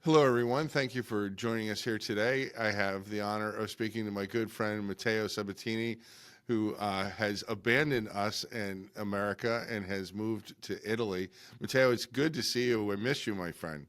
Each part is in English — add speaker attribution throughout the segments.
Speaker 1: Hello, everyone. Thank you for joining us here today. I have the honor of speaking to my good friend Matteo Sabattini, who has abandoned us in America and has moved to Italy. Matteo, it's good to see you. I miss you, my friend.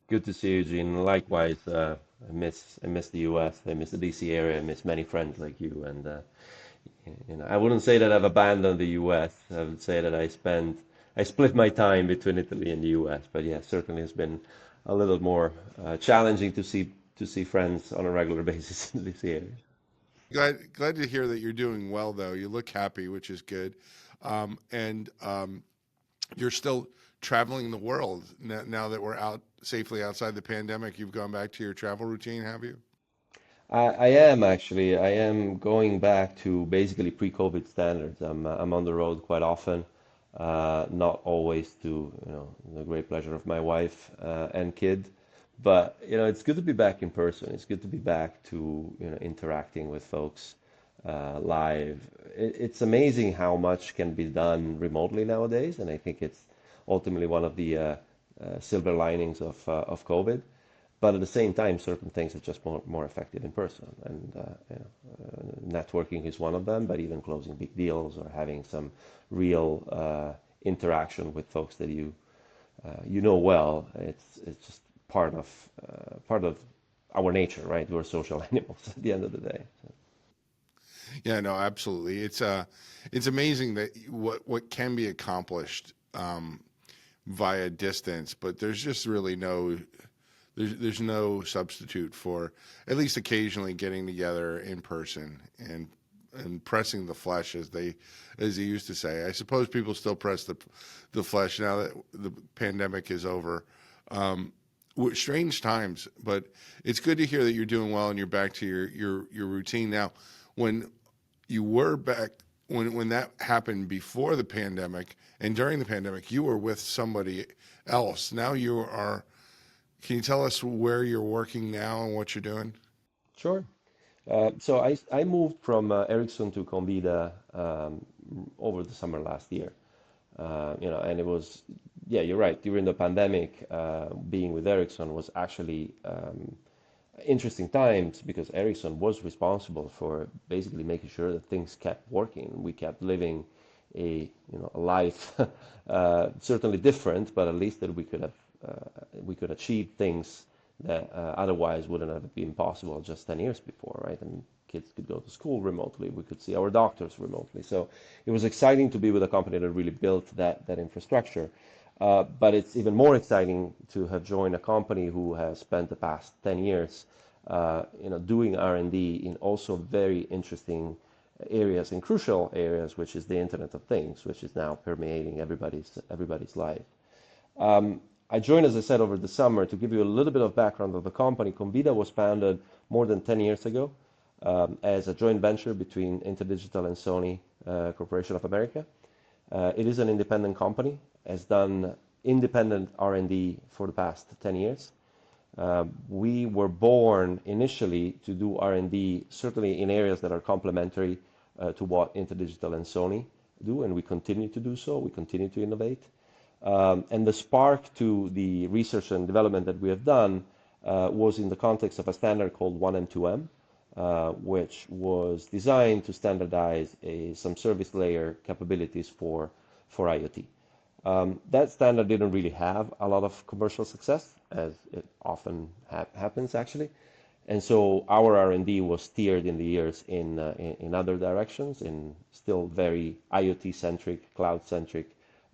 Speaker 2: Good to see you, Gene. Likewise, I miss the U.S. I miss the D.C. area. I miss many friends like you. And I wouldn't say that I've abandoned the U.S. I would say that I split my time between Italy and the U.S. But yeah, certainly it's been a little more challenging to see friends on a regular basis in the D.C. area.
Speaker 1: Glad to hear that you're doing well, though. You look happy, which is good. And you're still traveling the world now that we're out safely outside the pandemic. You've gone back to your travel routine, have you?
Speaker 2: I am actually. I am going back to basically pre-COVID standards. I'm on the road quite often, not always to the great pleasure of my wife and kid, but it's good to be back in person. It's good to be back to interacting with folks live. It's amazing how much can be done remotely nowadays, and I think it's ultimately one of the silver linings of COVID. But at the same time, certain things are just more effective in person, and networking is one of them. But even closing big deals or having some real interaction with folks that you know well, it's just part of our nature, right? We're social animals at the end of the day.
Speaker 1: Yeah, no, absolutely. It's amazing that what can be accomplished via distance, but there's just really there's no substitute for at least occasionally getting together in person and pressing the flesh as they used to say. I suppose people still press the flesh now that the pandemic is over. Strange times, but it's good to hear that you're doing well and you're back to your routine now. When you were back when that happened before the pandemic and during the pandemic, you were with somebody else. Now you are. Can you tell us where you're working now and what you're doing?
Speaker 2: Sure. So I moved from Ericsson to Convida over the summer last year. And it was, yeah, you're right. During the pandemic, being with Ericsson was actually interesting times because Ericsson was responsible for basically making sure that things kept working. We kept living a life certainly different, but at least that we could achieve things that otherwise wouldn't have been possible just 10 years before, right? I mean, kids could go to school remotely. We could see our doctors remotely. So it was exciting to be with a company that really built that infrastructure. But it's even more exciting to have joined a company who has spent the past 10 years, doing R&D in also very interesting areas and crucial areas, which is the Internet of Things, which is now permeating everybody's life. I joined, as I said, over the summer. To give you a little bit of background of the company, Convida was founded more than 10 years ago as a joint venture between InterDigital and Sony Corporation of America. It is an independent company, has done independent R&D for the past 10 years. We were born initially to do R&D certainly in areas that are complementary to what InterDigital and Sony do, and we continue to do so. We continue to innovate. And the spark to the research and development that we have done was in the context of a standard called 1M2M, which was designed to standardize some service layer capabilities for IoT. That standard didn't really have a lot of commercial success, as it often happens actually. And so our R&D was steered in the years in other directions, in still very IoT-centric, cloud-centric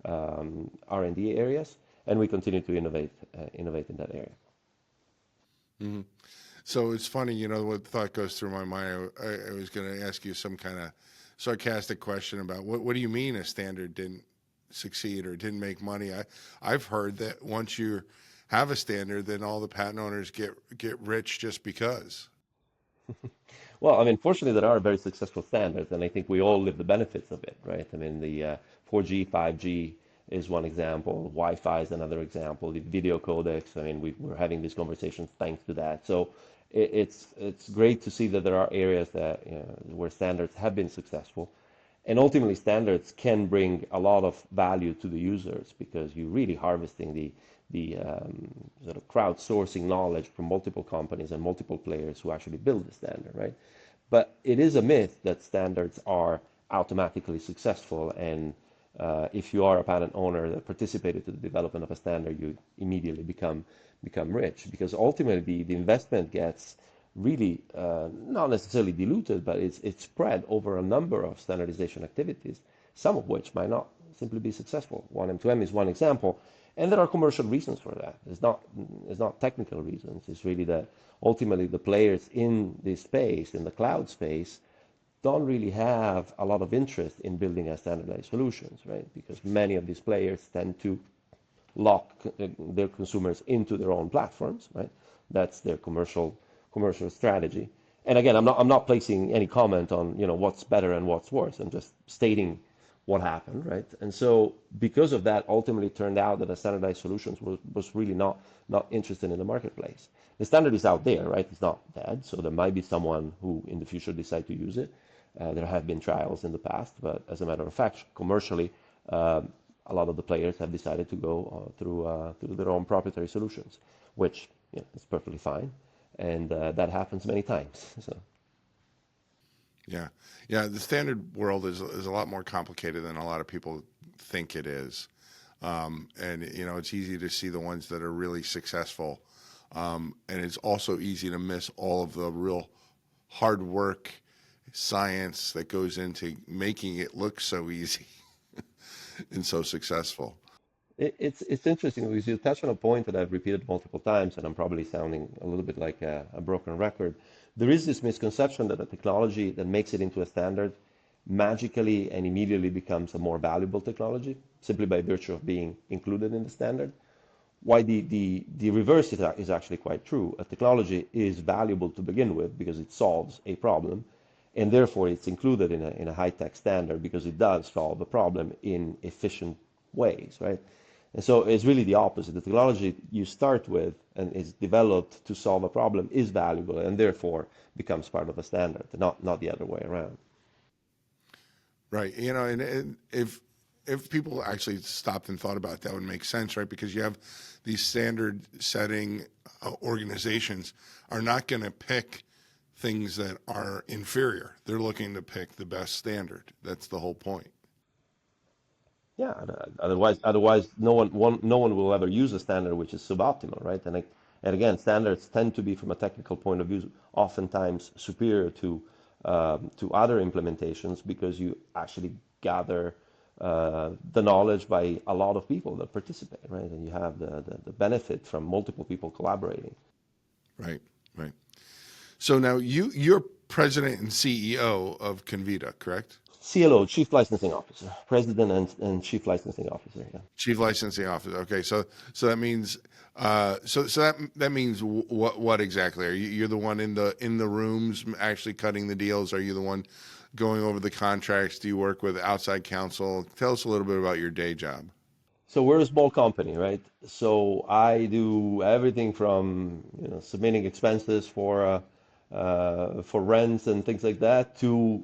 Speaker 2: R&D areas, and we continue to innovate in that area.
Speaker 1: Hmm. So it's funny, what thought goes through my mind. I was going to ask you some kind of sarcastic question about what do you mean a standard didn't succeed or didn't make money? I've heard that once you have a standard, then all the patent owners get rich just because.
Speaker 2: Well, I mean, fortunately, there are very successful standards, and I think we all live the benefits of it, right? I mean, the 4G, 5G is one example. Wi-Fi is another example. The video codecs. I mean, we're having these conversations thanks to that. So it's great to see that there are areas that where standards have been successful, and ultimately standards can bring a lot of value to the users because you're really harvesting sort of crowdsourcing knowledge from multiple companies and multiple players who actually build the standard, right? But it is a myth that standards are automatically successful, and if you are a patent owner that participated to the development of a standard, you immediately become rich, because ultimately the investment gets really not necessarily diluted, but it's spread over a number of standardization activities, some of which might not simply be successful. 1M2M is one example, and there are commercial reasons for that. It's not technical reasons. It's really that ultimately the players in this space, in the cloud space, don't really have a lot of interest in building a standardized solutions, right? Because many of these players tend to lock their consumers into their own platforms, right? That's their commercial strategy. And again, I'm not placing any comment on what's better and what's worse. I'm just stating what happened, right? And so because of that, ultimately it turned out that a standardized solutions was really not interested in the marketplace. The standard is out there, right? It's not dead, so there might be someone who in the future decide to use it. There have been trials in the past, but as a matter of fact, commercially, a lot of the players have decided to go through their own proprietary solutions, which is perfectly fine, and that happens many times. So.
Speaker 1: Yeah, yeah. The standard world is a lot more complicated than a lot of people think it is, and it's easy to see the ones that are really successful, and it's also easy to miss all of the real hard work, science that goes into making it look so easy and so successful.
Speaker 2: It's interesting because you touch on a point that I've repeated multiple times, and I'm probably sounding a little bit like a broken record. There is this misconception that a technology that makes it into a standard magically and immediately becomes a more valuable technology simply by virtue of being included in the standard. Why the reverse is actually quite true. A technology is valuable to begin with because it solves a problem, and therefore it's included in a high-tech standard because it does solve a problem in efficient ways, right? And so it's really the opposite. The technology you start with and is developed to solve a problem is valuable and therefore becomes part of a standard, not the other way around.
Speaker 1: Right. And if people actually stopped and thought about it, that would make sense, right? Because you have these standard setting organizations are not going to pick things that are inferior. They're looking to pick the best standard. That's the whole point.
Speaker 2: Yeah, otherwise, no one will ever use a standard which is suboptimal, right? And again, standards tend to be, from a technical point of view, oftentimes superior to other implementations because you actually gather the knowledge by a lot of people that participate, right? And you have the benefit from multiple people collaborating.
Speaker 1: Right. Right. So now you're president and CEO of Convida, correct?
Speaker 2: CLO, Chief Licensing Officer, President and Chief Licensing Officer. Yeah.
Speaker 1: Chief licensing officer. Okay, so that means that means what exactly? You're the one in the rooms actually cutting the deals? Are you the one going over the contracts? Do you work with outside counsel? Tell us a little bit about your day job.
Speaker 2: So we're a small company, right? So I do everything from submitting expenses for rents and things like that to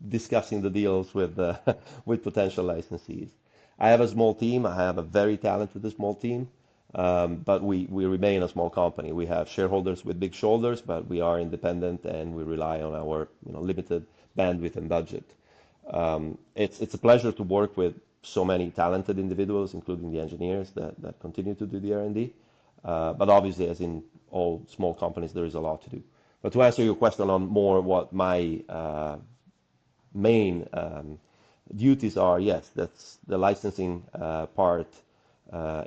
Speaker 2: discussing the deals with with potential licensees. I have a small team. I have a very talented small team, but we remain a small company. We have shareholders with big shoulders, but we are independent and we rely on our limited bandwidth and budget. It's a pleasure to work with so many talented individuals, including the engineers that continue to do the R&D. But obviously, as in all small companies, there is a lot to do. But to answer your question on more what my main duties are, yes, that's the licensing part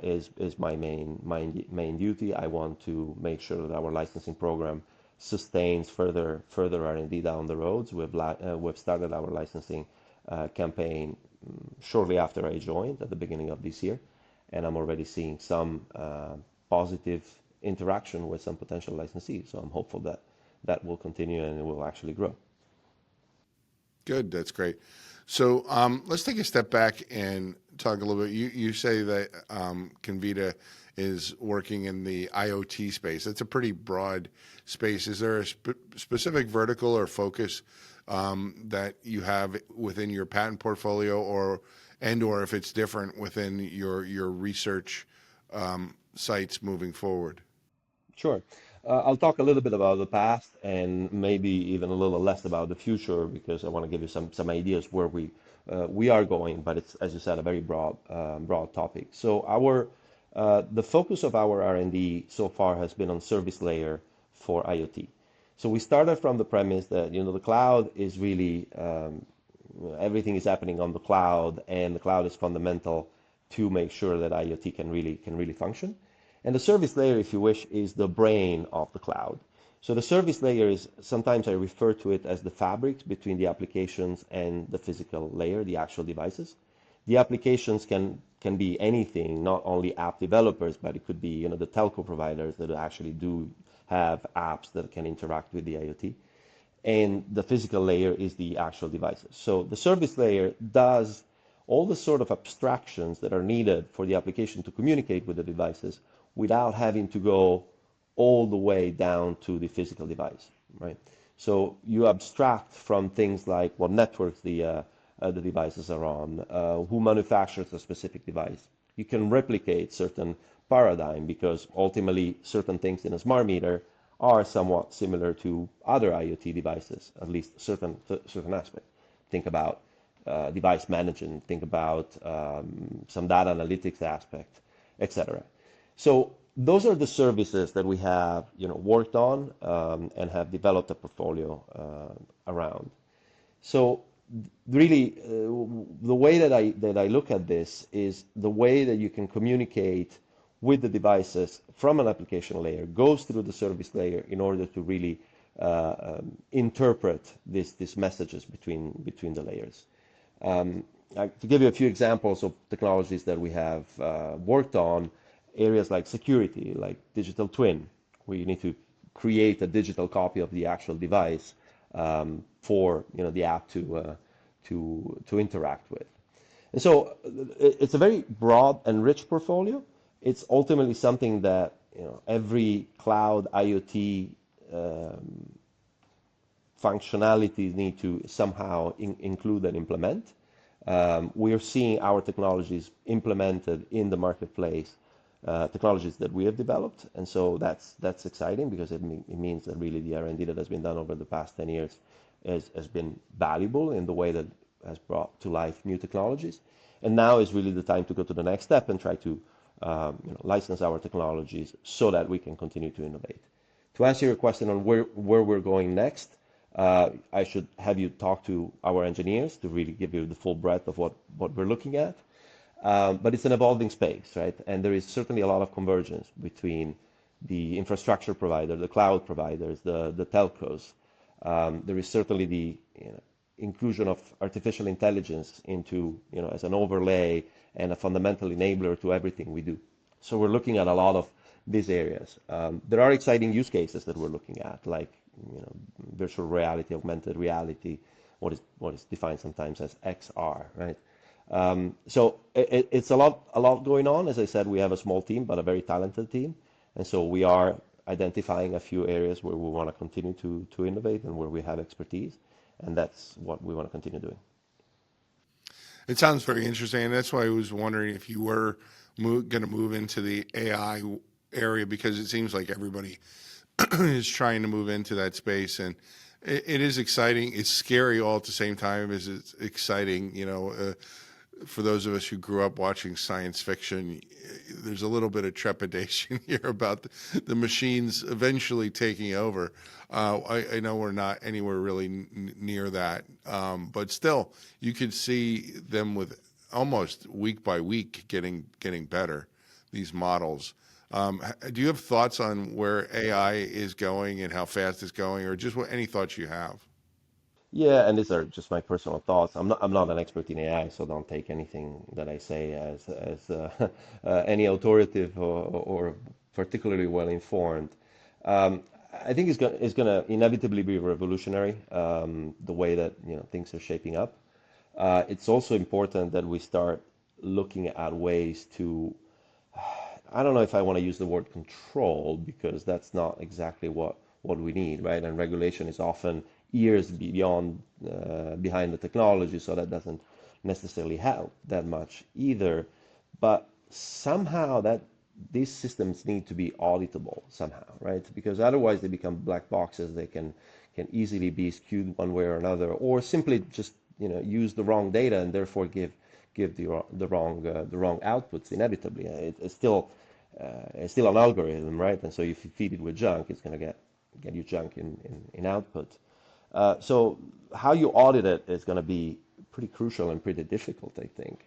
Speaker 2: is my main duty. I want to make sure that our licensing program sustains further R&D down the roads. We've started our licensing campaign shortly after I joined at the beginning of this year, and I'm already seeing some positive interaction with some potential licensees. So I'm hopeful that will continue and it will actually grow.
Speaker 1: Good, that's great. So let's take a step back and talk a little bit. You say that Convida is working in the IoT space. It's a pretty broad space. Is there a specific vertical or focus that you have within your patent portfolio, or if it's different within your research sites moving forward?
Speaker 2: Sure. I'll talk a little bit about the past and maybe even a little less about the future because I want to give you some ideas where we are going. But it's, as you said, a very broad topic. So the focus of our R&D so far has been on service layer for IoT. So we started from the premise that the cloud is really everything is happening on the cloud, and the cloud is fundamental to make sure that IoT can really function. And the service layer, if you wish, is the brain of the cloud. So the service layer is, sometimes I refer to it as the fabric between the applications and the physical layer, the actual devices. The applications can be anything, not only app developers, but it could be the telco providers that actually do have apps that can interact with the IoT. And the physical layer is the actual devices. So the service layer does all the sort of abstractions that are needed for the application to communicate with the devices without having to go all the way down to the physical device, right? So you abstract from things like what networks the devices are on, who manufactures a specific device. You can replicate certain paradigm because ultimately certain things in a smart meter are somewhat similar to other IoT devices, at least certain aspect. Think about device management, think about some data analytics aspect, etc. So those are the services that we have, worked on and have developed a portfolio around. So really, the way that I look at this is the way that you can communicate with the devices from an application layer goes through the service layer in order to really interpret these messages between the layers. To give you a few examples of technologies that we have worked on, areas like security, like digital twin, where you need to create a digital copy of the actual device for the app to interact with. And so it's a very broad and rich portfolio. It's ultimately something that every cloud IoT functionalities need to somehow include and implement. We are seeing our technologies implemented in the marketplace, technologies that we have developed, and so that's exciting because it means that really the R&D that has been done over the past 10 years has been valuable in the way that has brought to life new technologies. And now is really the time to go to the next step and try to license our technologies so that we can continue to innovate. To answer your question on where we're going next, I should have you talk to our engineers to really give you the full breadth of what we're looking at. But it's an evolving space, right? And there is certainly a lot of convergence between the infrastructure provider, the cloud providers, the telcos. There is certainly the inclusion of artificial intelligence into, as an overlay and a fundamental enabler to everything we do. So we're looking at a lot of these areas. There are exciting use cases that we're looking at, like virtual reality, augmented reality, what is defined sometimes as XR, right? So it's a lot going on. As I said, we have a small team, but a very talented team. And so we are identifying a few areas where we want to continue to innovate and where we have expertise. And that's what we want to continue doing.
Speaker 1: It sounds very interesting, and that's why I was wondering if you were going to move into the AI area, because it seems like everybody is trying to move into that space, and it is exciting. It's scary all at the same time as it's exciting. For those of us who grew up watching science fiction, there's a little bit of trepidation here about the machines eventually taking over. I know we're not anywhere really near that, but still, you could see them with almost week by week getting better, these models. Do you have thoughts on where AI is going and how fast it's going, or just any thoughts you have?
Speaker 2: Yeah, and these are just my personal thoughts. I'm not an expert in AI, so don't take anything that I say as any authoritative or particularly well informed. I think it's gonna inevitably be revolutionary, the way that things are shaping up. It's also important that we start looking at ways to, I don't know if I want to use the word control, because that's not exactly what we need, right? And regulation is often years beyond behind the technology, so that doesn't necessarily help that much either. But somehow these systems need to be auditable somehow, right? Because otherwise they become black boxes. They can easily be skewed one way or another, or simply just use the wrong data and therefore give the wrong outputs inevitably. It's still an algorithm, right? And so if you feed it with junk, it's going to get you junk in output. So how you audit it is going to be pretty crucial and pretty difficult, I think.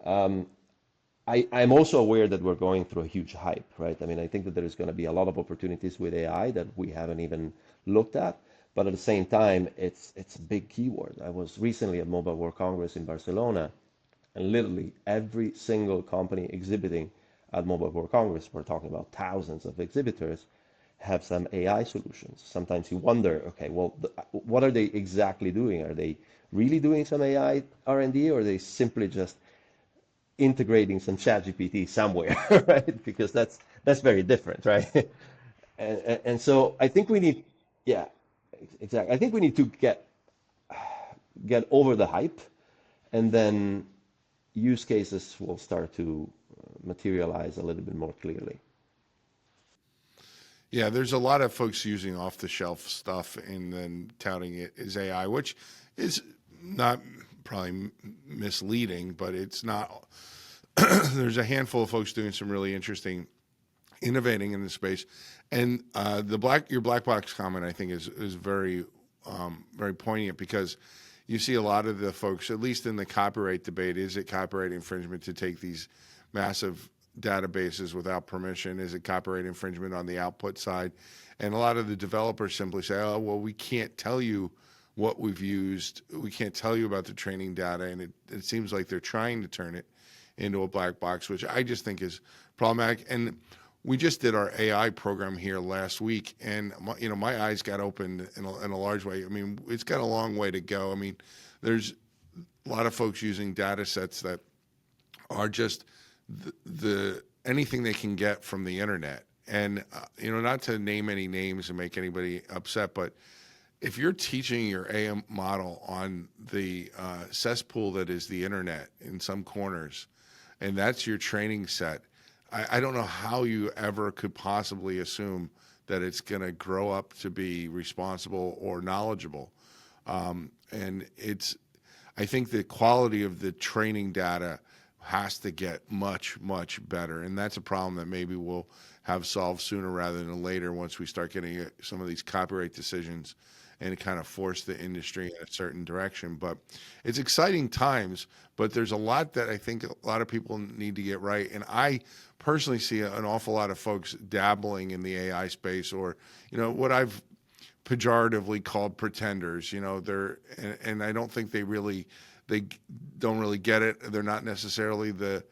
Speaker 2: I'm also aware that we're going through a huge hype, right? I mean, I think that there is going to be a lot of opportunities with AI that we haven't even looked at, but at the same time, it's a big keyword. I was recently at Mobile World Congress in Barcelona, and literally every single company exhibiting at Mobile World Congress, we're talking about thousands of exhibitors, have some AI solutions. Sometimes you wonder, okay, well, what are they exactly doing? Are they really doing some AI R&D, or are they simply just integrating some chat GPT somewhere, right? Because that's very different, right? And so I think we need, yeah, exactly. I think we need to get over the hype, and then use cases will start to materialize a little bit more clearly.
Speaker 1: Yeah, there's a lot of folks using off-the-shelf stuff and then touting it as AI, which is not probably misleading, but it's not. There's a handful of folks doing some really interesting innovating in the space, and your black box comment, I think, is very very poignant, because you see a lot of the folks, at least in the copyright debate, is it copyright infringement to take these massive databases without permission? Is it copyright infringement on the output side? And a lot of the developers simply say, oh, well, we can't tell you what we've used. We can't tell you about the training data. And it seems like they're trying to turn it into a black box, which I just think is problematic. And we just did our AI program here last week, and my eyes got opened in a large way. I mean, it's got a long way to go. I mean, there's a lot of folks using data sets that are just the anything they can get from the internet. And not to name any names and make anybody upset, but if you're teaching your AI model on the cesspool that is the internet in some corners, and that's your training set, I don't know how you ever could possibly assume that it's going to grow up to be responsible or knowledgeable. And I think the quality of the training data has to get much, much better. And that's a problem that maybe we'll have solved sooner rather than later, once we start getting some of these copyright decisions and kind of force the industry in a certain direction. But it's exciting times, but there's a lot that I think a lot of people need to get right. And I personally see an awful lot of folks dabbling in the AI space, or, what I've pejoratively called pretenders. And I don't think they don't really get it. They're not necessarily the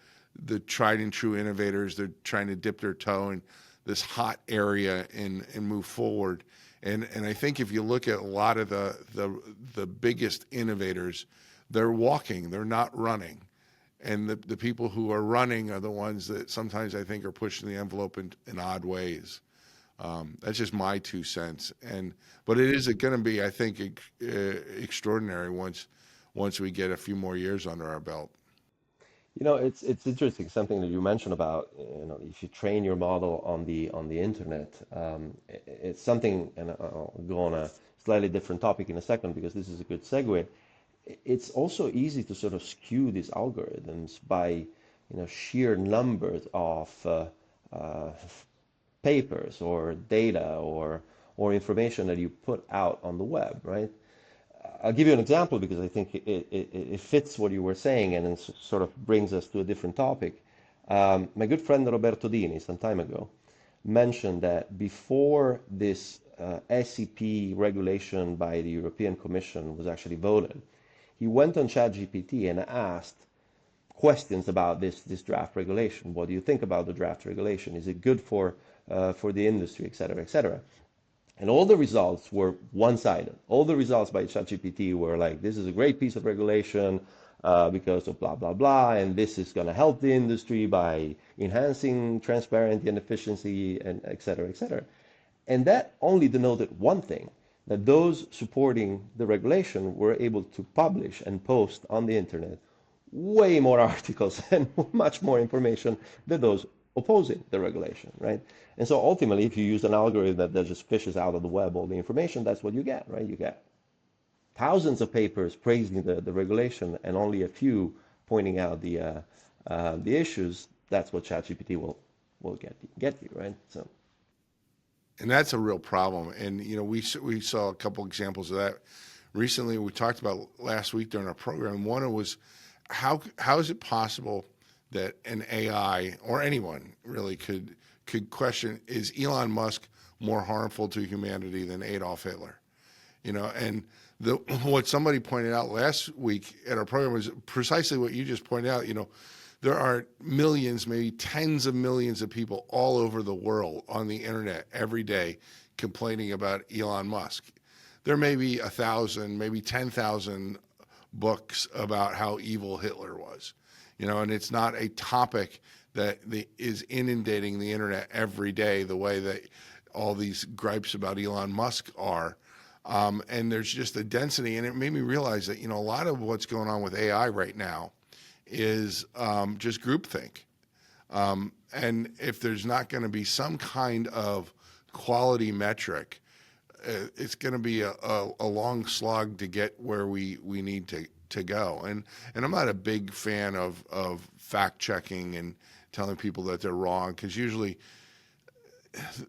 Speaker 1: tried and true innovators. They're trying to dip their toe in this hot area and move forward. And I think if you look at a lot of the biggest innovators, they're walking, they're not running. And the people who are running are the ones that sometimes I think are pushing the envelope in odd ways. That's just my 2 cents. But it is going to be, I think, extraordinary once we get a few more years under our belt.
Speaker 2: It's interesting, something that you mentioned about, if you train your model on the internet. It's something, and I'll go on a slightly different topic in a second, because this is a good segue. It's also easy to sort of skew these algorithms by, sheer numbers of papers or data or information that you put out on the web, right? I'll give you an example, because I think it fits what you were saying, and it sort of brings us to a different topic. My good friend Roberto Dini, some time ago, mentioned that before this SEP regulation by the European Commission was actually voted, he went on ChatGPT and asked questions about this draft regulation. What do you think about the draft regulation? Is it good for the industry, et cetera, et cetera? And all the results were one-sided. All the results by ChatGPT were like, this is a great piece of regulation because of blah, blah, blah, and this is going to help the industry by enhancing transparency and efficiency, and et cetera, et cetera. And that only denoted one thing, that those supporting the regulation were able to publish and post on the internet way more articles and much more information than those opposing the regulation, right? And so ultimately, if you use an algorithm that just fishes out of the web all the information, that's what you get, right? You get thousands of papers praising the regulation and only a few pointing out the issues. That's what ChatGPT will get you, right? So
Speaker 1: And that's a real problem. And we saw a couple examples of that recently. We talked about last week during our program. One was how is it possible that an AI or anyone really could question, is Elon Musk more harmful to humanity than Adolf Hitler? And what somebody pointed out last week at our program was precisely what you just pointed out. There are millions, maybe tens of millions of people all over the world on the internet every day complaining about Elon Musk. There may be 1,000, maybe 10,000 books about how evil Hitler was, and it's not a topic that is inundating the internet every day the way that all these gripes about Elon Musk are. And there's just a density, and it made me realize that, a lot of what's going on with AI right now is just groupthink. And if there's not going to be some kind of quality metric, it's going to be a long slog to get where we need to go. And I'm not a big fan of fact checking and telling people that they're wrong, because usually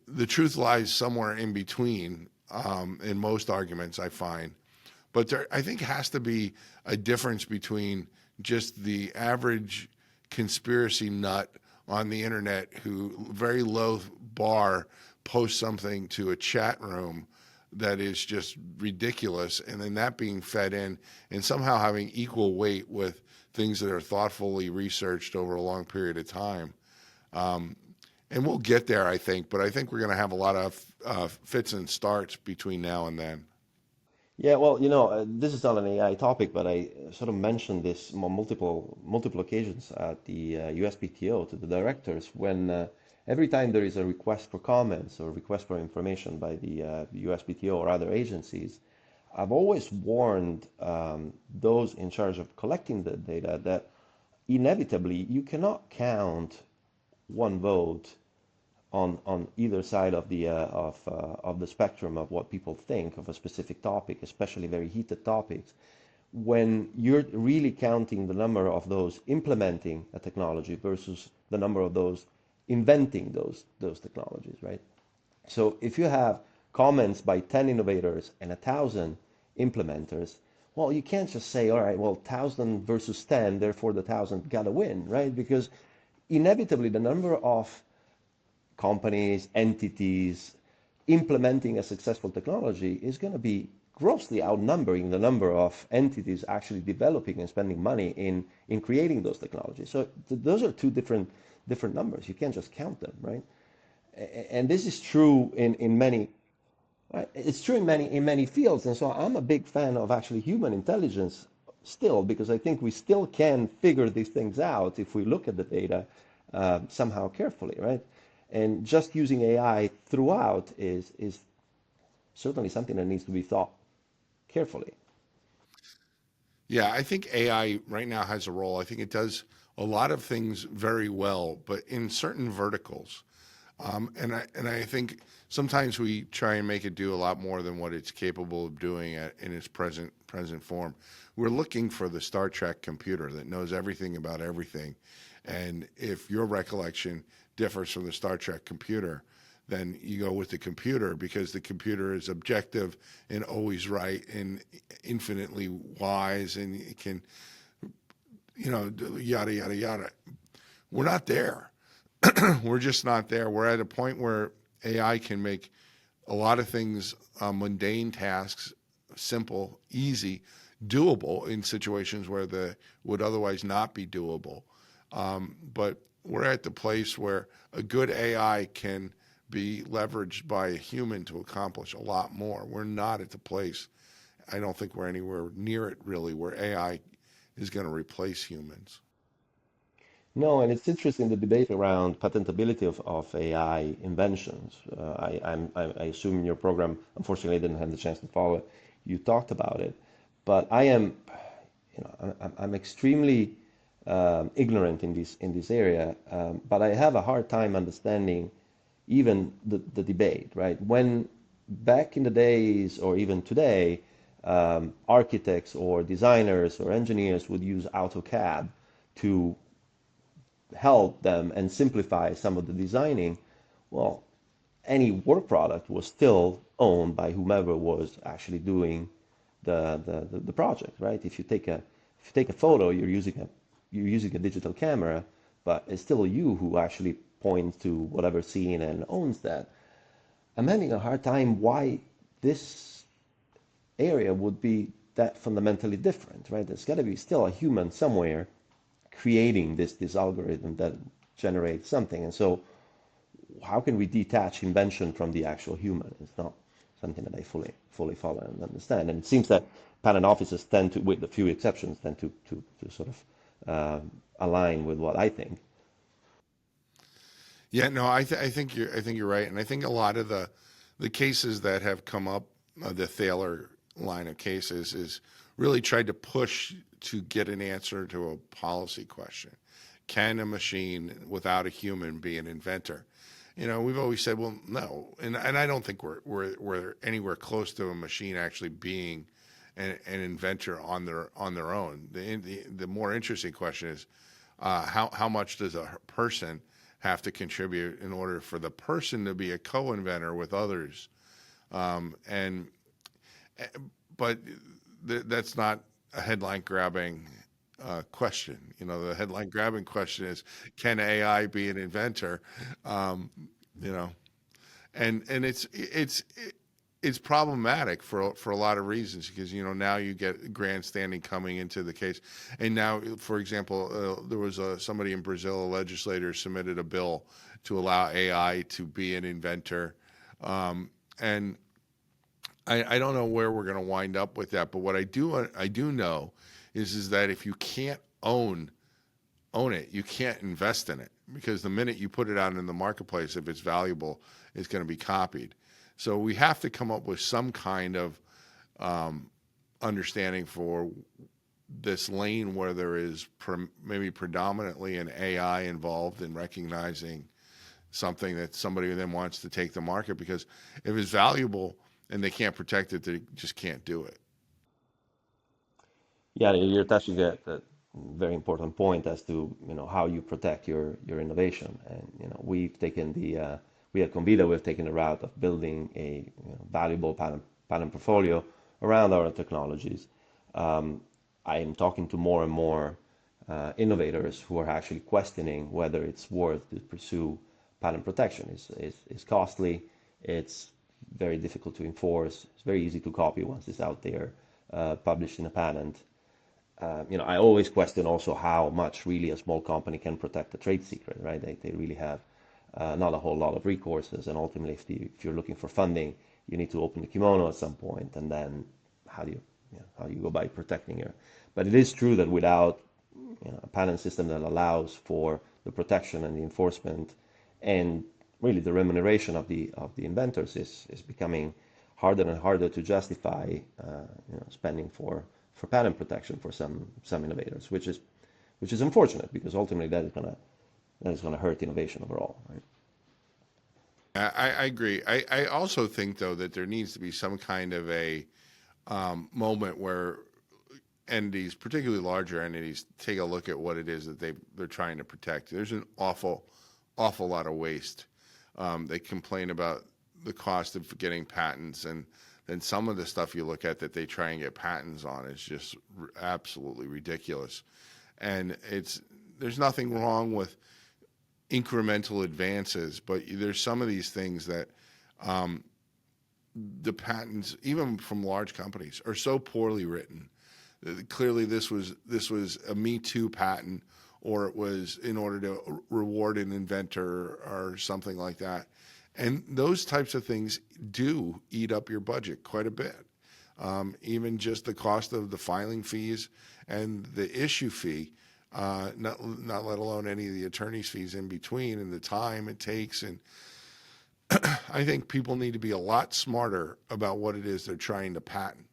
Speaker 1: the truth lies somewhere in between, in most arguments, I find. But there, I think, has to be a difference between just the average conspiracy nut on the internet who, very low bar, posts something to a chat room that is just ridiculous, and then that being fed in and somehow having equal weight with things that are thoughtfully researched over a long period of time. And we'll get there, I think, but I think we're going to have a lot of fits and starts between now and then.
Speaker 2: yeah, well, this is not an AI topic, but I sort of mentioned this on multiple occasions at the USPTO to the directors when every time there is a request for comments or request for information by the USPTO or other agencies, I've always warned those in charge of collecting the data that inevitably you cannot count one vote on either side of the spectrum of what people think of a specific topic, especially very heated topics, when you're really counting the number of those implementing a technology versus the number of those inventing those technologies, right? So if you have comments by 10 innovators and 1,000 implementers, well, you can't just say, all right, well, 1,000 versus 10, therefore the 1,000 gotta win, right? Because inevitably the number of companies, entities implementing a successful technology is going to be grossly outnumbering the number of entities actually developing and spending money in creating those technologies. So those are two different numbers. You can't just count them, right? And this is true in many. Right? It's true in many fields, and so I'm a big fan of actually human intelligence still, because I think we still can figure these things out if we look at the data somehow carefully, right? And just using AI throughout is certainly something that needs to be thought carefully.
Speaker 1: Yeah, I think AI right now has a role. I think it does a lot of things very well, but in certain verticals. And I think sometimes we try and make it do a lot more than what it's capable of doing in its present form. We're looking for the Star Trek computer that knows everything about everything. And if your recollection differs from the Star Trek computer, then you go with the computer, because the computer is objective and always right and infinitely wise, and it can, yada, yada, yada. We're not there. We're just not there. We're at a point where AI can make a lot of things, mundane tasks, simple, easy, doable in situations where they would otherwise not be doable. But we're at the place where a good AI can be leveraged by a human to accomplish a lot more. We're not at the place, I don't think we're anywhere near it really, where AI is going to replace humans.
Speaker 2: No, and it's interesting the debate around patentability of AI inventions. I assume in your program, unfortunately, I didn't have the chance to follow it. You talked about it, but I'm extremely ignorant in this area, but I have a hard time understanding even the debate, right? When back in the days or even today, architects or designers or engineers would use AutoCAD to help them and simplify some of the designing, well, any work product was still owned by whomever was actually doing the project, right? If you take a photo, you're using a digital camera, but it's still you who actually points to whatever scene and owns that. I'm having a hard time why this area would be that fundamentally different, right? There's got to be still a human somewhere creating this algorithm that generates something. And so how can we detach invention from the actual human? It's not something that I fully follow and understand. And it seems that patent offices tend to, with a few exceptions, tend to sort of align with what I think.
Speaker 1: Yeah, no, I think you're right, and I think a lot of the cases that have come up, the Thaler line of cases, is really tried to push to get an answer to a policy question. Can a machine without a human be an inventor? We've always said, well, no, and I don't think we're anywhere close to a machine actually being an inventor on their own. The more interesting question is how much does a person have to contribute in order for the person to be a co-inventor with others, and but that's not a headline grabbing question. The headline grabbing question is, can AI be an inventor? Um, you know, and it's problematic for a lot of reasons, because now you get grandstanding coming into the case. And now, for example, there was somebody in Brazil, a legislator, submitted a bill to allow AI to be an inventor, and I don't know where we're going to wind up with that. But what I do know is that if you can't own it, you can't invest in it, because the minute you put it out in the marketplace, if it's valuable, it's going to be copied. So we have to come up with some kind of understanding for this lane where there is maybe predominantly an AI involved in recognizing something that somebody then wants to take to market, because if it's valuable and they can't protect it, they just can't do it.
Speaker 2: Yeah, you're touching a very important point as to how you protect your innovation. And we've taken we at Convida, we've taken the route of building a valuable patent portfolio around our technologies. I am talking to more and more innovators who are actually questioning whether it's worth to pursue patent protection. It's costly, it's very difficult to enforce, it's very easy to copy once it's out there, published in a patent. I always question also how much really a small company can protect a trade secret, right? They really have not a whole lot of recourses, and ultimately, if you're looking for funding, you need to open the kimono at some point, and then how do you go by protecting your? But it is true that without a patent system that allows for the protection and the enforcement, and really the remuneration of the inventors is becoming harder and harder to justify spending for patent protection for some innovators, which is unfortunate, because ultimately that is gonna hurt innovation overall, right?
Speaker 1: I agree. I also think, though, that there needs to be some kind of a moment where entities, particularly larger entities, take a look at what it is that they're trying to protect. There's an awful lot of waste. They complain about the cost of getting patents, and then some of the stuff you look at that they try and get patents on is just absolutely ridiculous. And there's nothing wrong with incremental advances, but there's some of these things that the patents, even from large companies, are so poorly written. Clearly, this was a Me Too patent, or it was in order to reward an inventor or something like that. And those types of things do eat up your budget quite a bit. Even just the cost of the filing fees and the issue fee, not let alone any of the attorney's fees in between, and the time it takes. And I think people need to be a lot smarter about what it is they're trying to patent.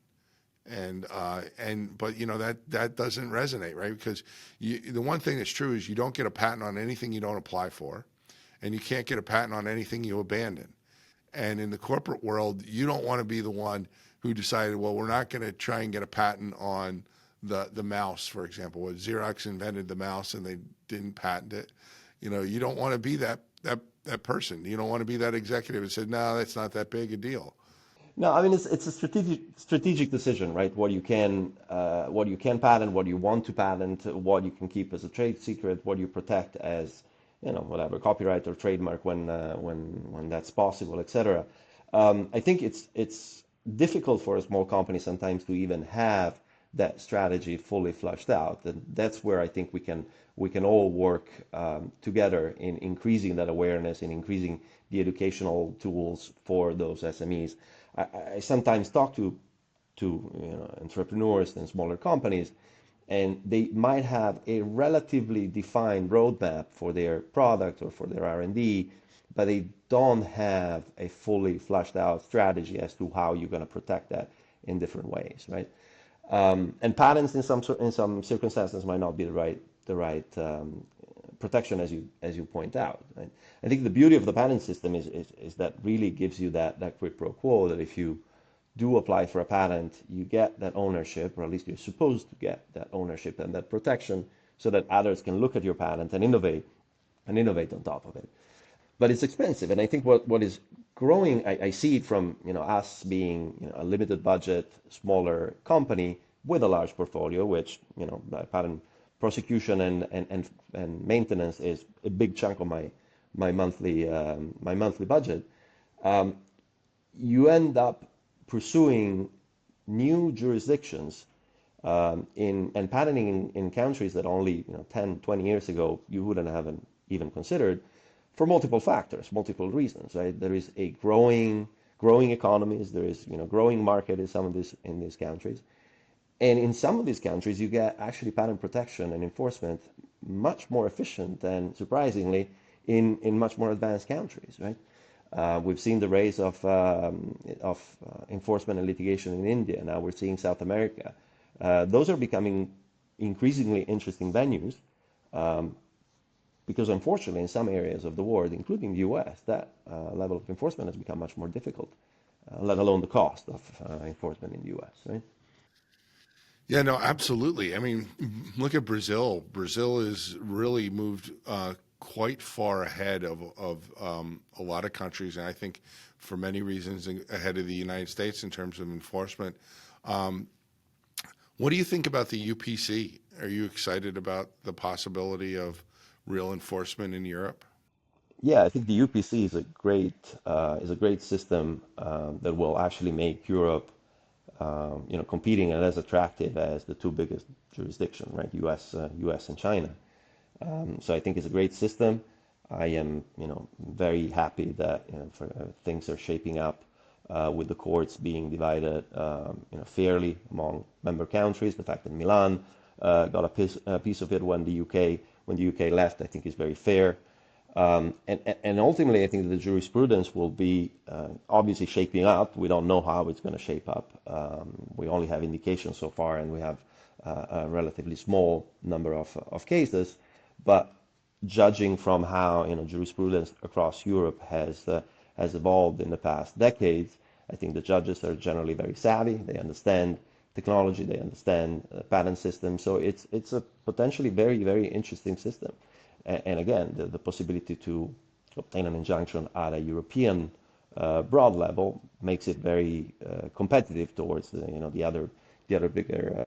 Speaker 1: But that doesn't resonate, right? Because the one thing that's true is you don't get a patent on anything you don't apply for, and you can't get a patent on anything you abandon. And in the corporate world, you don't want to be the one who decided, well, we're not going to try and get a patent on the mouse, for example. When Xerox invented the mouse and they didn't patent it, you don't want to be that person. You don't want to be that executive who said, no, that's not that big a deal.
Speaker 2: No, I mean it's a strategic decision, right? What you can patent, what you want to patent, what you can keep as a trade secret, what you protect as whatever copyright or trademark when that's possible, etc. I think it's difficult for a small company sometimes to even have that strategy fully flushed out. And that's where I think we can all work together in increasing that awareness, in increasing the educational tools for those SMEs. I sometimes talk to entrepreneurs and smaller companies, and they might have a relatively defined roadmap for their product or for their R&D, but they don't have a fully flushed out strategy as to how you're going to protect that in different ways, right? And patents in some circumstances might not be the right protection as you point out. Right? I think the beauty of the patent system is that really gives you that quid pro quo, that if you do apply for a patent, you get that ownership, or at least you're supposed to get that ownership and that protection, so that others can look at your patent and innovate on top of it. But it's expensive, and I think what is growing, I see it from us being a limited budget, smaller company with a large portfolio, which patent prosecution and maintenance is a big chunk of my monthly budget. You end up pursuing new jurisdictions and patenting in countries that only 10, 20 years ago you wouldn't have even considered, for multiple factors, multiple reasons, right? There is a growing economies, there is growing market in these countries. And in some of these countries, you get actually patent protection and enforcement much more efficient than, surprisingly, in much more advanced countries, right? We've seen the rise of enforcement and litigation in India. Now we're seeing South America. Those are becoming increasingly interesting venues because, unfortunately, in some areas of the world, including the U.S., that level of enforcement has become much more difficult, let alone the cost of enforcement in the U.S., right?
Speaker 1: Yeah, no, absolutely. I mean, look at Brazil. Brazil has really moved quite far ahead of a lot of countries, and I think for many reasons ahead of the United States in terms of enforcement. What do you think about the UPC? Are you excited about the possibility of real enforcement in Europe?
Speaker 2: Yeah, I think the UPC is a great system that will actually make Europe competing and as attractive as the two biggest jurisdictions, right? U.S. and China. So I think it's a great system. I am, very happy that things are shaping up with the courts being divided, fairly among member countries. The fact that Milan got a piece of it when the UK left, I think is very fair. And ultimately, I think the jurisprudence will be obviously shaping up. We don't know how it's going to shape up. We only have indications so far, and we have a relatively small number of cases. But judging from how jurisprudence across Europe has evolved in the past decades, I think the judges are generally very savvy. They understand technology. They understand patent systems. So it's a potentially very, very interesting system. And again, the possibility to obtain an injunction at a European broad level makes it very competitive towards the other bigger.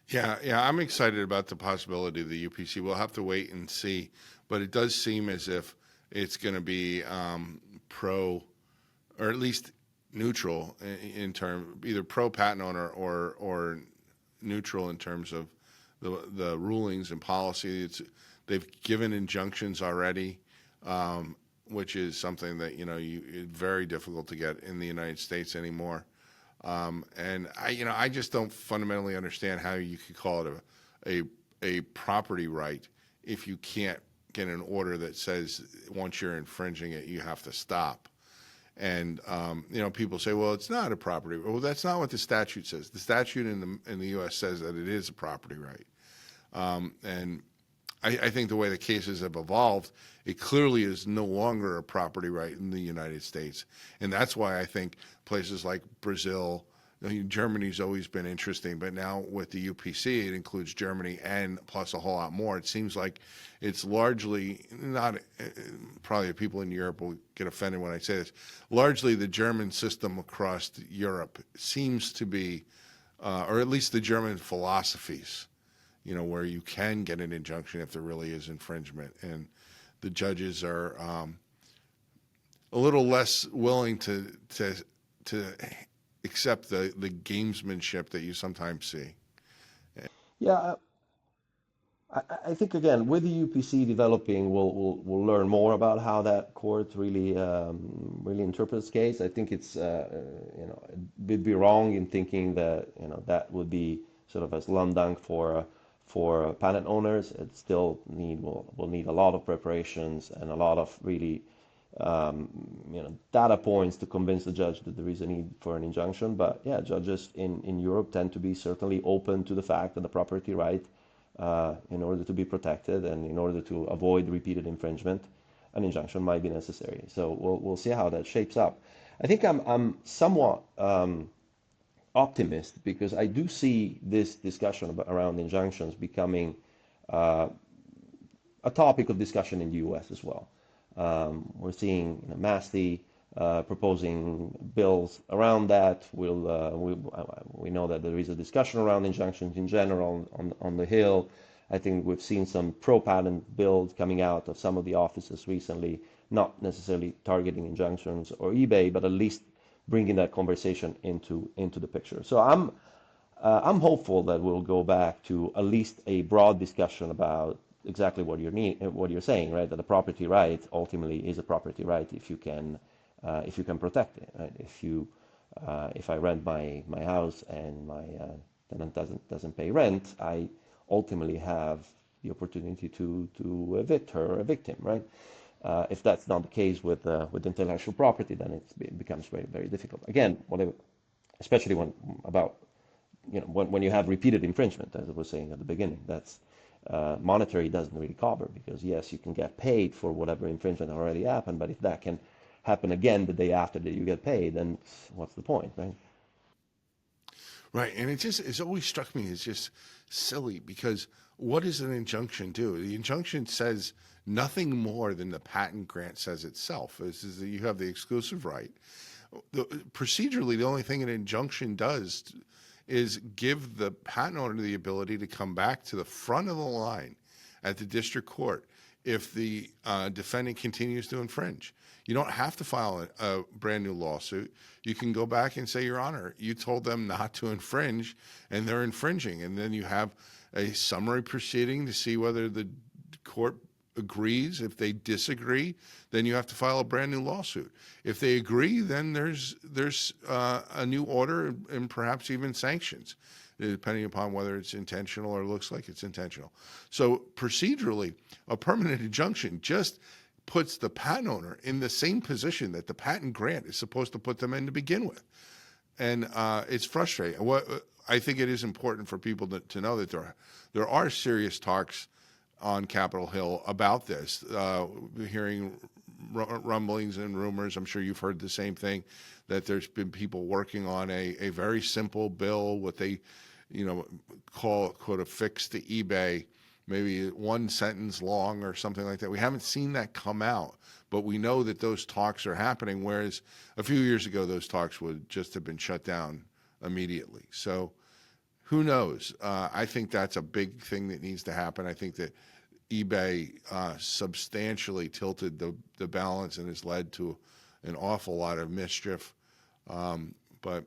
Speaker 1: Yeah, I'm excited about the possibility of the UPC. We'll have to wait and see, but it does seem as if it's going to be pro, or at least neutral in term, either pro patent owner or neutral in terms of the rulings and policy. They've given injunctions already, which is something that it's very difficult to get in the United States anymore. And I just don't fundamentally understand how you could call it a property right if you can't get an order that says once you're infringing it, you have to stop. And people say, well, it's not a property. Well, that's not what the statute says. The statute in the U.S. says that it is a property right. And I think the way the cases have evolved, it clearly is no longer a property right in the United States. And that's why I think places like Brazil, Germany's always been interesting, but now with the UPC, it includes Germany and plus a whole lot more. It seems like it's largely not, probably people in Europe will get offended when I say this, largely the German system across Europe seems to be, or at least the German philosophies, where you can get an injunction if there really is infringement. And the judges are a little less willing to accept the gamesmanship that you sometimes see.
Speaker 2: Yeah, I think again with the UPC developing, we'll learn more about how that court really interprets case. I think it's it'd be wrong in thinking that that would be sort of a slam dunk for patent owners. It still will need a lot of preparations and a lot of really data points to convince the judge that there is a need for an injunction. But yeah, judges in Europe tend to be certainly open to the fact that the property right, in order to be protected and in order to avoid repeated infringement, an injunction might be necessary. So we'll see how that shapes up. I think I'm somewhat optimist because I do see this discussion around injunctions becoming a topic of discussion in the U.S. as well. We're seeing Masti proposing bills around that. We know that there is a discussion around injunctions in general on the Hill. I think we've seen some pro-patent bills coming out of some of the offices recently, not necessarily targeting injunctions or eBay, but at least bringing that conversation into the picture. So I'm hopeful that we'll go back to at least a broad discussion about exactly what you're saying, right? That the property right ultimately is a property right if you can protect it, right? If I rent my house and my tenant doesn't pay rent, I ultimately have the opportunity to evict her or evict him, right? If that's not the case with intellectual property, then it becomes very, very difficult. Again, especially when you have repeated infringement, as I was saying at the beginning, that's monetary doesn't really cover, because yes, you can get paid for whatever infringement already happened, but if that can happen again the day after that you get paid, then what's the point, right?
Speaker 1: Right, and it's always struck me as just silly, because what does an injunction do? The injunction says nothing more than the patent grant says itself. This is that you have the exclusive right. Procedurally, the only thing an injunction does is give the patent owner the ability to come back to the front of the line at the district court if the defendant continues to infringe. You don't have to file a brand new lawsuit. You can go back and say, Your Honor, you told them not to infringe, and they're infringing. And then you have a summary proceeding to see whether the court agrees. If they disagree, then you have to file a brand new lawsuit. If they agree, then there's a new order and perhaps even sanctions, depending upon whether it's intentional or looks like it's intentional. So procedurally, a permanent injunction just puts the patent owner in the same position that the patent grant is supposed to put them in to begin with. And it's frustrating. I think it is important for people to know that there are serious talks on Capitol Hill about this. Hearing rumblings and rumors, I'm sure you've heard the same thing, that there's been people working on a very simple bill, what they call, quote, a fix to eBay, maybe one sentence long or something like that. We haven't seen that come out, but we know that those talks are happening, whereas a few years ago those talks would just have been shut down immediately. So who knows? I think that's a big thing that needs to happen. I think that eBay substantially tilted the balance and has led to an awful lot of mischief. But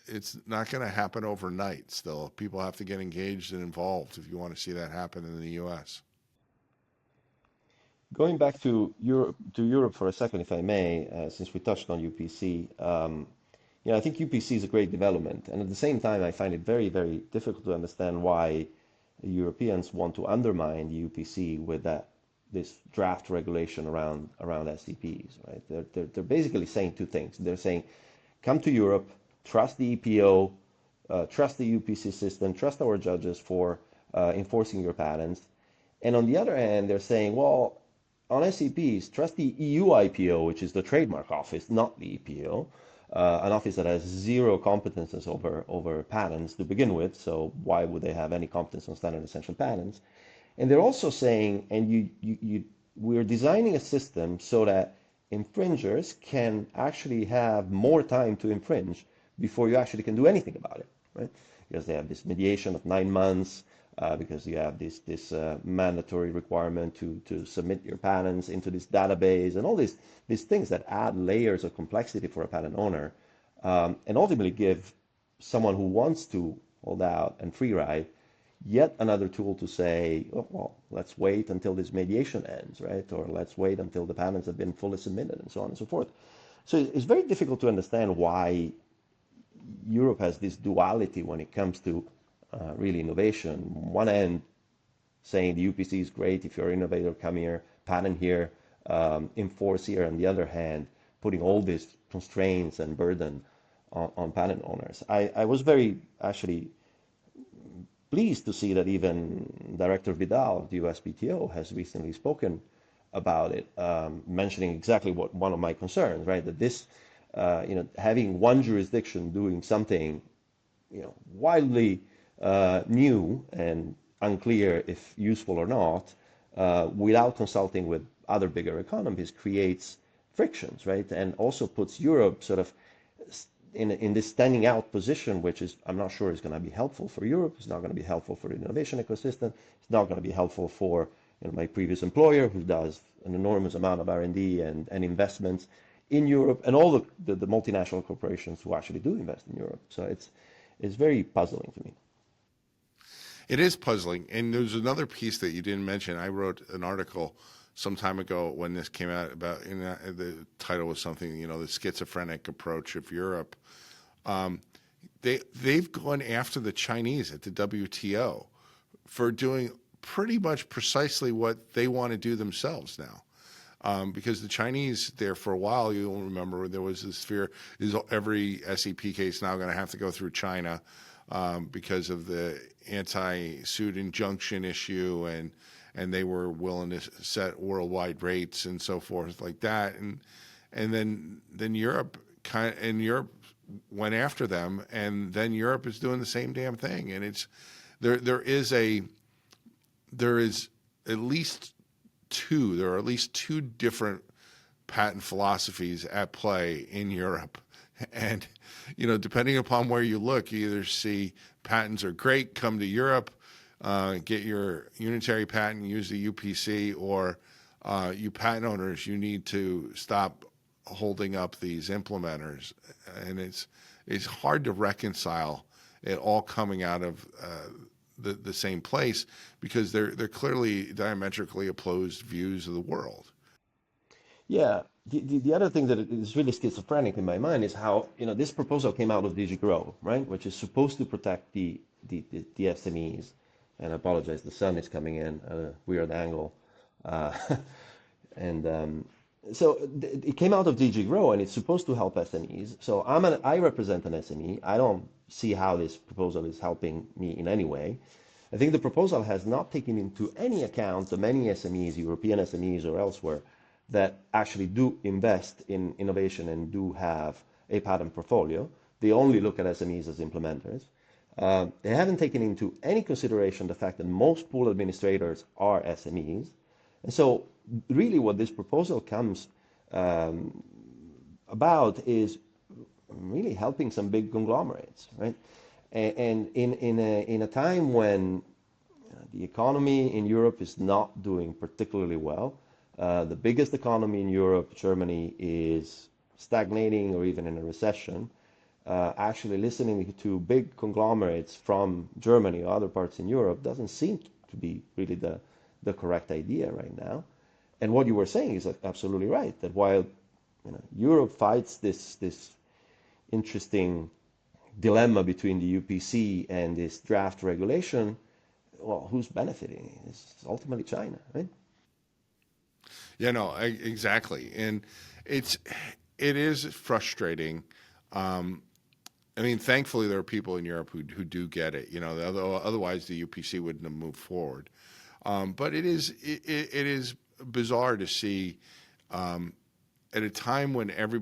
Speaker 1: it's not going to happen overnight still. People have to get engaged and involved if you want to see that happen in the U.S.
Speaker 2: Going back to Europe for a second, if I may, since we touched on UPC, I think UPC is a great development, and at the same time, I find it very, very difficult to understand why Europeans want to undermine the UPC with that this draft regulation around SCPs, right? They're basically saying two things. They're saying, come to Europe, trust the EPO, trust the UPC system, trust our judges for enforcing your patents. And on the other hand, they're saying, well, on SCPs, trust the EU IPO, which is the trademark office, not the EPO, an office that has zero competences over patents to begin with. So why would they have any competence on standard essential patents? And they're also saying, and we're designing a system so that infringers can actually have more time to infringe before you actually can do anything about it, right? Because they have this mediation of 9 months, because you have this mandatory requirement to submit your patents into this database, and all these things that add layers of complexity for a patent owner, and ultimately give someone who wants to hold out and free ride yet another tool to say, oh, well, let's wait until this mediation ends, right? Or let's wait until the patents have been fully submitted, and so on and so forth. So it's very difficult to understand why Europe has this duality when it comes to really innovation. One end, saying the UPC is great, if you're an innovator, come here, patent here, enforce here. On the other hand, putting all these constraints and burden on patent owners. I was very actually pleased to see that even Director Vidal of the USPTO has recently spoken about it, mentioning exactly what one of my concerns, right? That this, having one jurisdiction doing something, wildly new and unclear if useful or not, without consulting with other bigger economies, creates frictions, right? And also puts Europe sort of in this standing out position, which is, I'm not sure is going to be helpful for Europe. It's not going to be helpful for the innovation ecosystem. It's not going to be helpful for my previous employer, who does an enormous amount of R&D and investments in Europe, and all the multinational corporations who actually do invest in Europe. So it's very puzzling to me.
Speaker 1: It is puzzling. And there's another piece that you didn't mention. I wrote an article some time ago when this came out about, the title was something, the schizophrenic approach of Europe. They've gone after the Chinese at the WTO for doing pretty much precisely what they want to do themselves now. Because the Chinese there for a while, you'll remember there was this fear, is every SEP case now going to have to go through China because of the anti-suit injunction issue, and they were willing to set worldwide rates and so forth like that. And then Europe Europe went after them, and then Europe is doing the same damn thing. And it's there is at least two different patent philosophies at play in Europe. And, depending upon where you look, you either see patents are great, come to Europe, get your unitary patent, use the UPC, or you patent owners, you need to stop holding up these implementers. And it's hard to reconcile it all coming out of the same place, because they're clearly diametrically opposed views of the world.
Speaker 2: Yeah. The other thing that is really schizophrenic in my mind is how, this proposal came out of DG Grow, right, which is supposed to protect the SMEs. And I apologize, the sun is coming in at a weird angle. So it came out of DG Grow, and it's supposed to help SMEs. So I represent an SME. I don't see how this proposal is helping me in any way. I think the proposal has not taken into any account the many SMEs, European SMEs or elsewhere, that actually do invest in innovation and do have a patent portfolio. They only look at SMEs as implementers. They haven't taken into any consideration the fact that most pool administrators are SMEs. And so really what this proposal comes about is really helping some big conglomerates, right? And in a time when the economy in Europe is not doing particularly well, the biggest economy in Europe, Germany, is stagnating or even in a recession. Actually listening to big conglomerates from Germany or other parts in Europe doesn't seem to be really the correct idea right now. And what you were saying is absolutely right, that while Europe fights this interesting dilemma between the UPC and this draft regulation, well, who's benefiting? It's ultimately China, right?
Speaker 1: Yeah, no, exactly, and it's it is frustrating. Um, I mean, thankfully, there are people in Europe who do get it. Otherwise the UPC wouldn't have moved forward. But it is bizarre to see at a time when every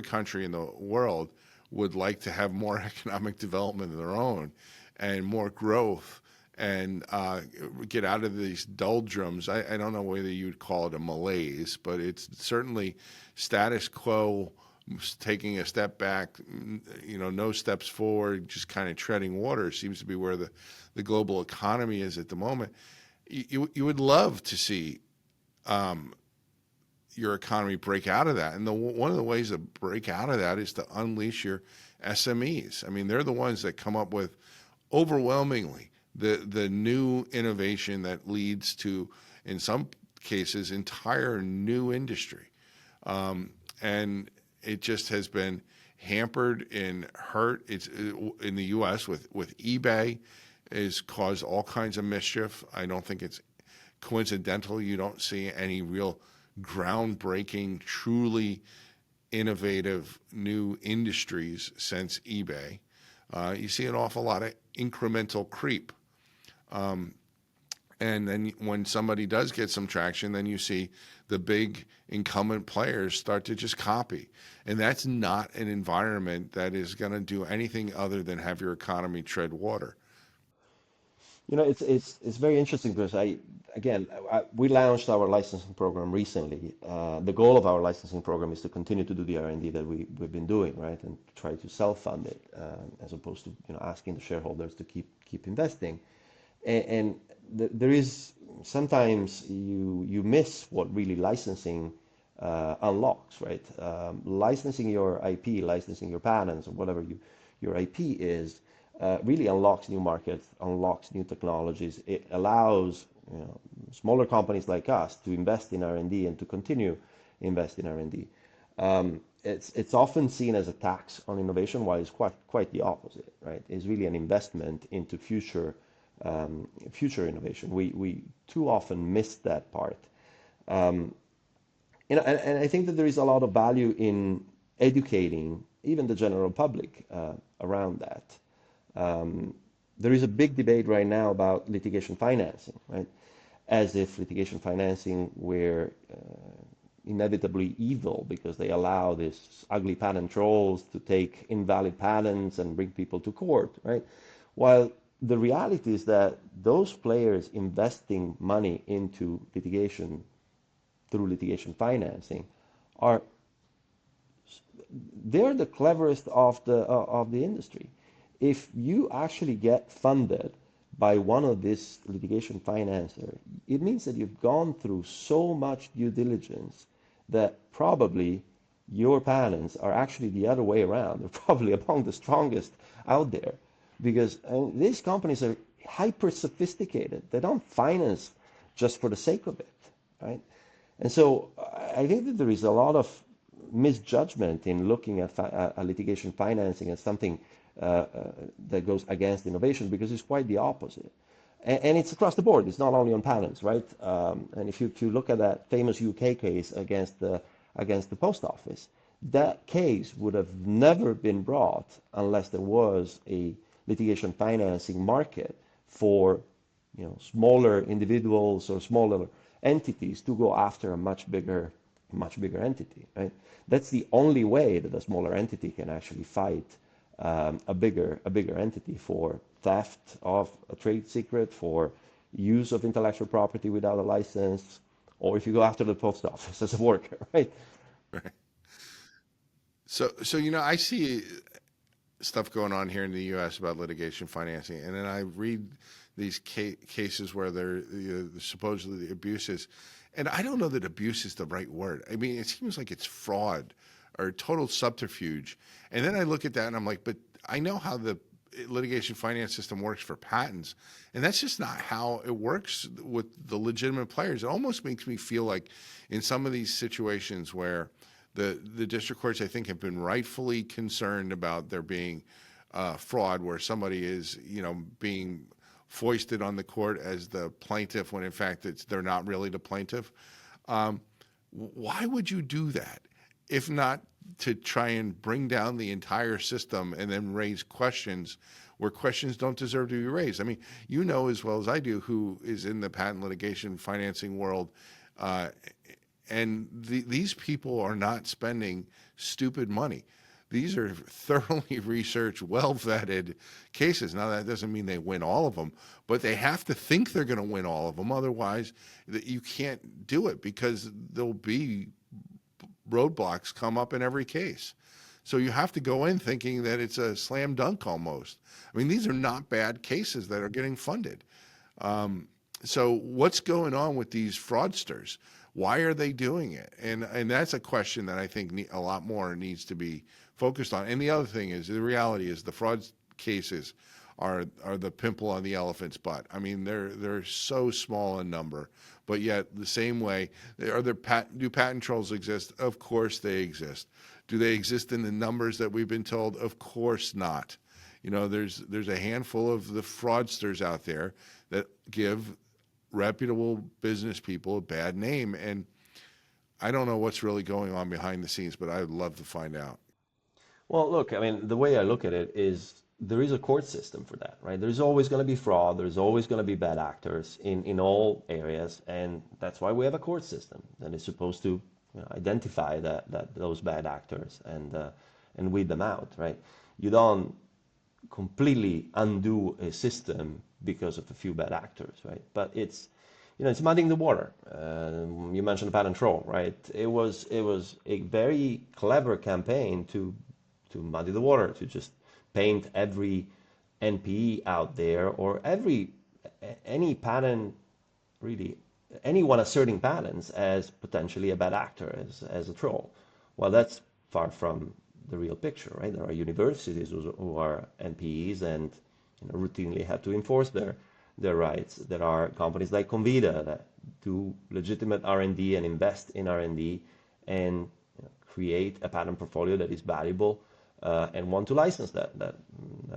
Speaker 1: country in the world would like to have more economic development of their own and more growth and get out of these doldrums. I don't know whether you'd call it a malaise, but it's certainly status quo, taking a step back, no steps forward, just kind of treading water seems to be where the global economy is at the moment. You would love to see your economy break out of that. And one of the ways to break out of that is to unleash your SMEs. I mean, they're the ones that come up with overwhelmingly the new innovation that leads to, in some cases, entire new industry. And it just has been hampered and hurt. It's in the U.S. with eBay has caused all kinds of mischief. I don't think it's coincidental. You don't see any real groundbreaking, truly innovative new industries since eBay. You see an awful lot of incremental creep. And then when somebody does get some traction, then you see the big incumbent players start to just copy. And that's not an environment that is going to do anything other than have your economy tread water.
Speaker 2: It's very interesting because we launched our licensing program recently. The goal of our licensing program is to continue to do the R&D that we've been doing, right, and try to self-fund it as opposed to asking the shareholders to keep investing. And there is sometimes you miss what really licensing unlocks, right? Licensing your IP, licensing your patents, or whatever your IP is, really unlocks new markets, unlocks new technologies. It allows smaller companies like us to invest in R&D and to continue invest in R&D. It's often seen as a tax on innovation, while it's quite the opposite, right? It's really an investment into future innovation. We too often miss that part. And I think that there is a lot of value in educating even the general public around that. There is a big debate right now about litigation financing, right? As if litigation financing were inevitably evil because they allow these ugly patent trolls to take invalid patents and bring people to court, right? While the reality is that those players investing money into litigation through litigation financing are they're the cleverest of the industry. If you actually get funded by one of these litigation financiers, it means that you've gone through so much due diligence that probably your patents are actually the other way around. They're probably among the strongest out there because these companies are hyper sophisticated. They don't finance just for the sake of it, right? And so I think that there is a lot of misjudgment in looking at litigation financing as something that goes against innovation, because it's quite the opposite. And it's across the board. It's not only on patents, right? And if you look at that famous UK case against the post office, that case would have never been brought unless there was a litigation financing market for smaller individuals or smaller entities to go after a much bigger entity, right? That's the only way that a smaller entity can actually fight a bigger entity for theft of a trade secret, for use of intellectual property without a license, or if you go after the post office as a worker, right?
Speaker 1: Right. So I see stuff going on here in the U.S. about litigation financing, and then I read these cases where they're supposedly the abuses, and I don't know that abuse is the right word. I mean, it seems like it's fraud or total subterfuge, and then I look at that and I'm like, but I know how the litigation finance system works for patents, and that's just not how it works with the legitimate players. It almost makes me feel like in some of these situations where the district courts, I think, have been rightfully concerned about there being fraud, where somebody is, being foisted on the court as the plaintiff when in fact they're not really the plaintiff. Why would you do that if not to try and bring down the entire system and then raise questions where questions don't deserve to be raised? I mean, you know as well as I do who is in the patent litigation financing world, uh, and these people are not spending stupid money. These are thoroughly researched, well vetted cases. Now, that doesn't mean they win all of them, but they have to think they're going to win all of them. Otherwise, you can't do it because there'll be roadblocks come up in every case. So you have to go in thinking that it's a slam dunk almost. I mean, these are not bad cases that are getting funded. So what's going on with these fraudsters? Why are they doing it? And that's a question that I think a lot more needs to be focused on. And the other thing is, the reality is the fraud cases are the pimple on the elephant's butt. I mean, they're so small in number, but yet the same way, do patent trolls exist? Of course they exist. Do they exist in the numbers that we've been told? Of course not. You know, there's a handful of the fraudsters out there that give reputable business people a bad name, and I don't know what's really going on behind the scenes, but I'd love to find out.
Speaker 2: Well, look, I mean, the way I look at it is there is a court system for that, right? There's always going to be fraud. There's always going to be bad actors in all areas, and that's why we have a court system that is supposed to, identify those bad actors and weed them out, right? You don't completely undo a system because of a few bad actors, right? But it's muddying the water. You mentioned patent troll, right? It was a very clever campaign to muddy the water, to just paint every NPE out there or any patent, really anyone asserting patents as potentially a bad actor, as a troll. Well, that's far from the real picture, right? There are universities who are NPEs and routinely have to enforce their rights. There are companies like Convida that do legitimate R&D and invest in R&D and create a patent portfolio that is valuable and want to license that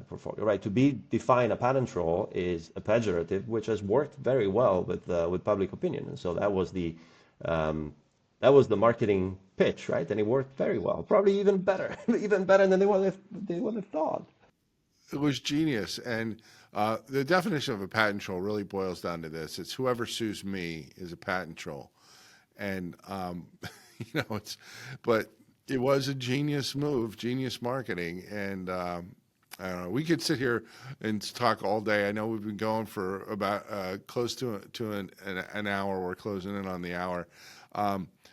Speaker 2: portfolio, right? To be defined a patent troll is a pejorative, which has worked very well with public opinion, and so that was the marketing pitch, right? And it worked very well, probably even better, even better than they would have thought.
Speaker 1: It was genius, and the definition of a patent troll really boils down to this: it's whoever sues me is a patent troll, and but it was a genius move, genius marketing, and I don't know. We could sit here and talk all day. I know we've been going for about close to an hour. We're closing in on the hour.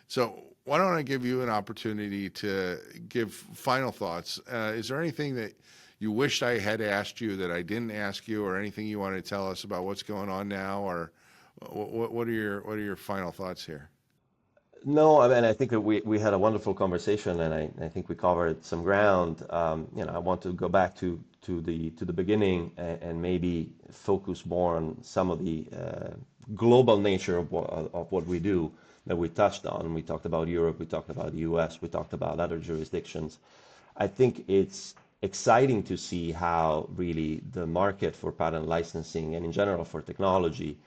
Speaker 1: So why don't I give you an opportunity to give final thoughts? Is there anything that you wished I had asked you that I didn't ask you, or anything you want to tell us about what's going on now, or what are your final thoughts here?
Speaker 2: No, I mean, I think that we had a wonderful conversation, and I think we covered some ground. I want to go back to the beginning and maybe focus more on some of the global nature of what we do that we touched on. We talked about Europe, we talked about the US, we talked about other jurisdictions. I think it's exciting to see how really the market for patent licensing and in general for technology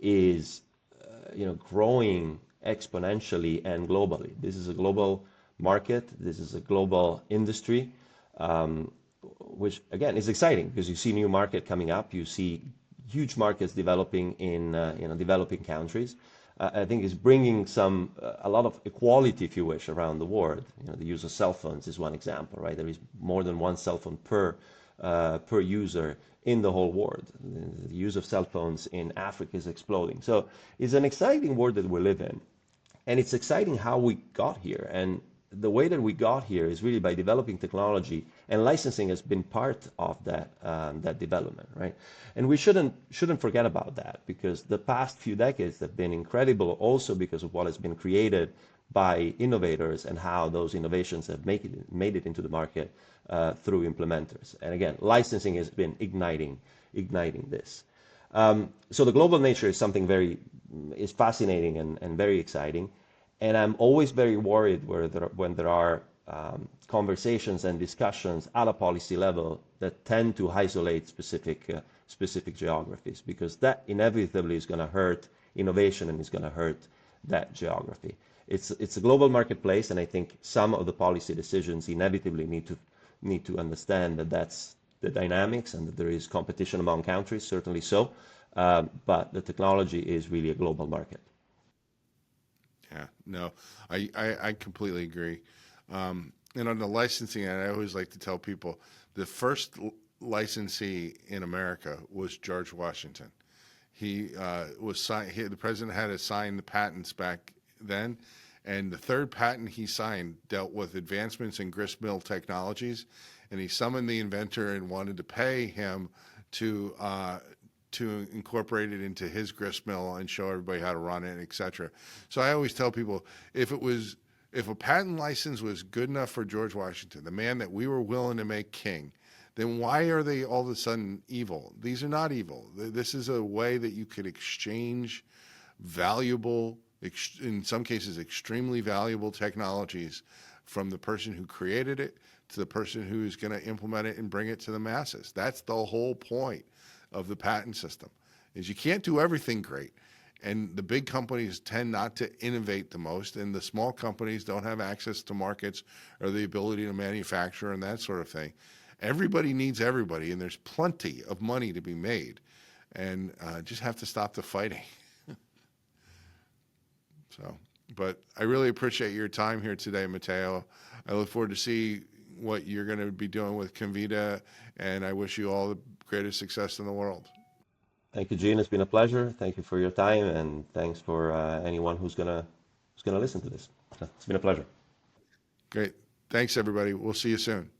Speaker 2: is growing exponentially and globally. This is a global market. This is a global industry, which again is exciting because you see new market coming up. You see huge markets developing in developing countries. I think it's bringing a lot of equality, if you wish, around the world. The use of cell phones is one example, right? There is more than one cell phone per user in the whole world. The use of cell phones in Africa is exploding. So it's an exciting world that we live in. And it's exciting how we got here. And the way that we got here is really by developing technology, and licensing has been part of that development, right? And we shouldn't forget about that, because the past few decades have been incredible also because of what has been created by innovators and how those innovations have made it into the market through implementers. And again, licensing has been igniting this. So the global nature is something is fascinating and very exciting. And I'm always very worried when there are conversations and discussions at a policy level that tend to isolate specific geographies, because that inevitably is going to hurt innovation and is going to hurt that geography. It's a global marketplace, and I think some of the policy decisions inevitably need to understand that that's the dynamics and that there is competition among countries, certainly so. But the technology is really a global market.
Speaker 1: Yeah, no, I completely agree. And on the licensing, I always like to tell people the first licensee in America was George Washington. He the president had to sign the patents back then, and the third patent he signed dealt with advancements in grist mill technologies, and he summoned the inventor and wanted to pay him to incorporate it into his grist mill and show everybody how to run it, etc. So I always tell people if a patent license was good enough for George Washington, the man that we were willing to make king, then why are they all of a sudden evil? These are not evil. This is a way that you could exchange valuable, in some cases, extremely valuable technologies from the person who created it to the person who is going to implement it and bring it to the masses. That's the whole point of the patent system, is you can't do everything great. And the big companies tend not to innovate the most, and the small companies don't have access to markets or the ability to manufacture and that sort of thing. Everybody needs everybody, and there's plenty of money to be made, and just have to stop the fighting. So, but I really appreciate your time here today, Matteo. I look forward to see what you're going to be doing with Convida, and I wish you all the greatest success in the world.
Speaker 2: Thank you, Gene. It's been a pleasure. Thank you for your time, and thanks for anyone who's gonna listen to this. It's been a pleasure.
Speaker 1: Great. Thanks, everybody. We'll see you soon.